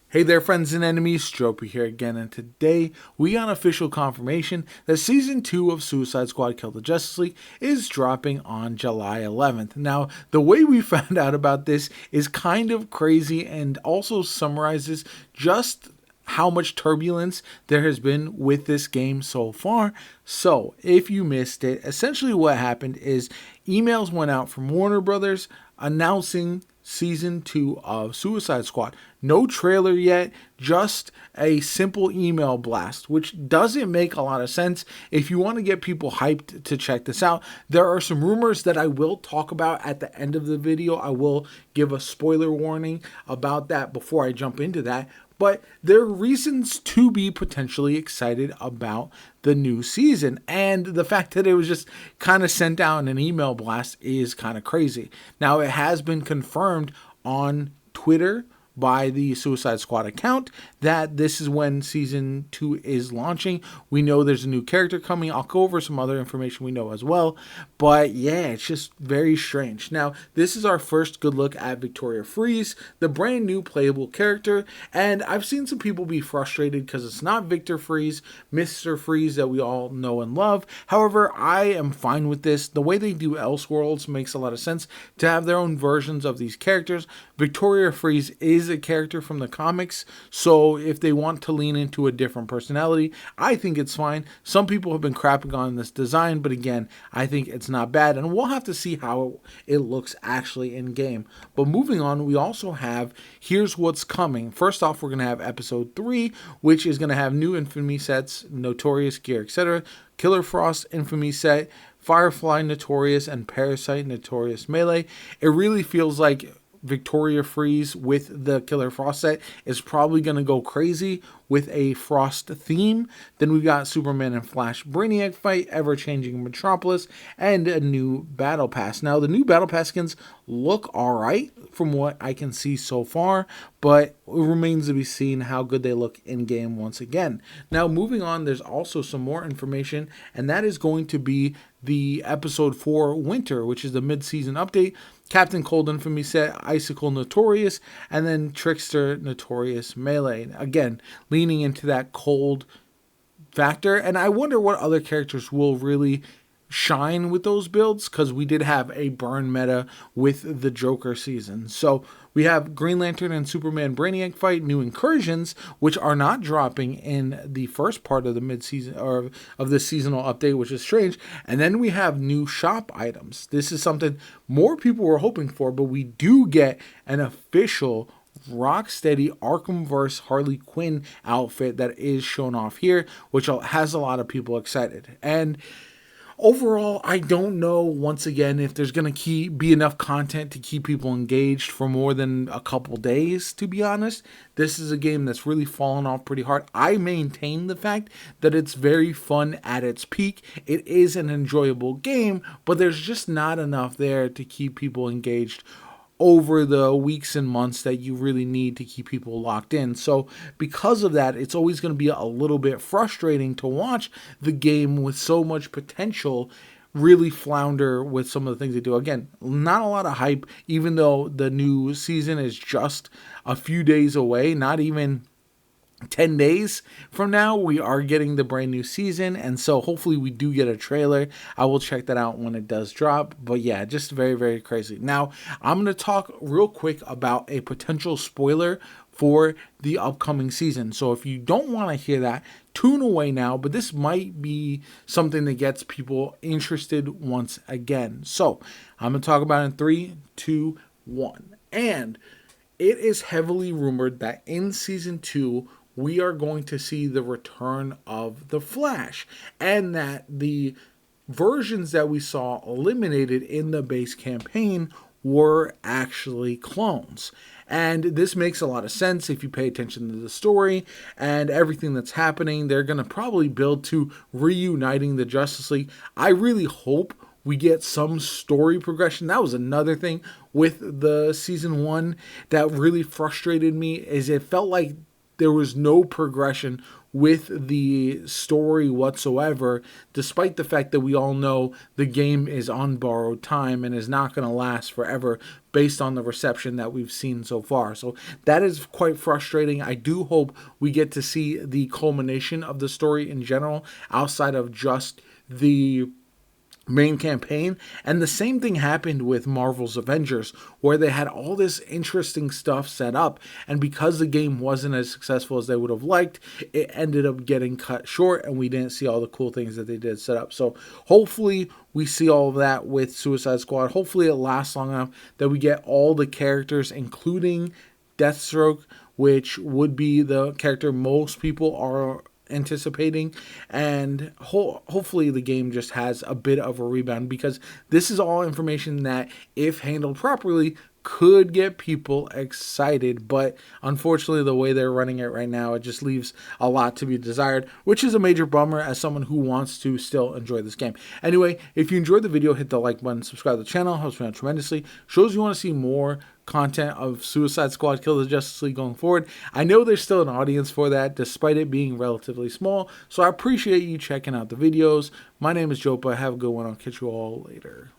Hey there, friends and enemies, Jopa here again, and today we got official confirmation that Season 2 of Suicide Squad Kill the Justice League is dropping on July 11th. Now, the way we found out about this is kind of crazy and also summarizes just how much turbulence there has been with this game so far. So, if you missed it, essentially what happened is emails went out from Warner Brothers announcing Season 2 of Suicide Squad. No trailer yet, just a simple email blast, which doesn't make a lot of sense. If you want to get people hyped to check this out, there are some rumors that I will talk about at the end of the video. I will give a spoiler warning about that before I jump into that. But there are reasons to be potentially excited about the new season. And the fact that it was just kind of sent out in an email blast is kind of crazy. Now, it has been confirmed on Twitter by the Suicide Squad account that this is when Season 2 is launching. We know there's a new character coming. I'll go over some other information we know as well. But yeah, it's just very strange. Now, this is our first good look at Victoria Freeze, the brand new playable character. And I've seen some people be frustrated because it's not Victor Freeze, Mr. Freeze that we all know and love. However, I am fine with this. The way they do Elseworlds makes a lot of sense to have their own versions of these characters. Victoria Freeze is a character from the comics, so if they want to lean into a different personality, I think it's fine. Some people have been crapping on this design, but again, I think it's not bad, and we'll have to see how it looks actually in game. But moving on, we also have here's what's coming. First off, we're going to have episode 3, which is going to have new Infamy sets, Notorious gear, etc. Killer Frost Infamy set, Firefly Notorious, and Parasite Notorious Melee. It really feels like Victoria Freeze with the Killer Frost set is probably going to go crazy with a Frost theme. Then we've got Superman and Flash Brainiac fight, ever-changing Metropolis, and a new Battle Pass. Now, the new Battle Pass skins look alright from what I can see so far, but it remains to be seen how good they look in-game once again. Now, moving on, there's also some more information, and that is going to be the Episode 4 Winter, which is the mid-season update. Captain Cold Infamy set, Icicle Notorious, and then Trickster Notorious Melee. Again, leaning into that cold factor. And I wonder what other characters will really shine with those builds, because we did have a burn meta with the Joker season. So we have Green Lantern and Superman Brainiac fight, new incursions, which are not dropping in the first part of the mid-season or of the seasonal update, which is strange. And then we have new shop items. This is something more people were hoping for, but we do get an official Rocksteady Arkhamverse Harley Quinn outfit that is shown off here, which has a lot of people excited. And overall, I don't know, once again, if there's going to be enough content to keep people engaged for more than a couple days, to be honest. This is a game that's really fallen off pretty hard. I maintain the fact that it's very fun at its peak. It is an enjoyable game, but there's just not enough there to keep people engaged over the weeks and months that you really need to keep people locked in. So because of that, it's always going to be a little bit frustrating to watch the game with so much potential really flounder with some of the things they do. Again, not a lot of hype, even though the new season is just a few days away, not even 10 days from now. We are getting the brand new season, and so hopefully we do get a trailer. I will check that out when it does drop. But yeah, just very, very crazy. Now, I'm going to talk real quick about a potential spoiler for the upcoming season. So if you don't want to hear that, tune away now, but this might be something that gets people interested once again. So I'm going to talk about it in 3, 2, 1. And it is heavily rumored that in Season 2, we are going to see the return of the Flash, and that the versions that we saw eliminated in the base campaign were actually clones. And this makes a lot of sense if you pay attention to the story and everything that's happening. They're going to probably build to reuniting the Justice League. I really hope we get some story progression. That was another thing with the Season 1 that really frustrated me, is it felt like there was no progression with the story whatsoever, despite the fact that we all know the game is on borrowed time and is not going to last forever based on the reception that we've seen so far. So that is quite frustrating. I do hope we get to see the culmination of the story in general outside of just the main campaign. And the same thing happened with Marvel's Avengers, where they had all this interesting stuff set up, and because the game wasn't as successful as they would have liked, it ended up getting cut short and we didn't see all the cool things that they did set up. So hopefully we see all of that with Suicide Squad. Hopefully it lasts long enough that we get all the characters, including Deathstroke, which would be the character most people are anticipating, and hopefully the game just has a bit of a rebound, because this is all information that, if handled properly, could get people excited. But unfortunately, the way they're running it right now, it just leaves a lot to be desired, which is a major bummer as someone who wants to still enjoy this game. Anyway, if you enjoyed the video, hit the like button, subscribe to the channel, helps me out tremendously, shows you want to see more content of Suicide Squad Kill the Justice League going forward. I know there's still an audience for that, despite it being relatively small, so I appreciate you checking out the videos. My name is JoPa. Have a good one. I'll catch you all later.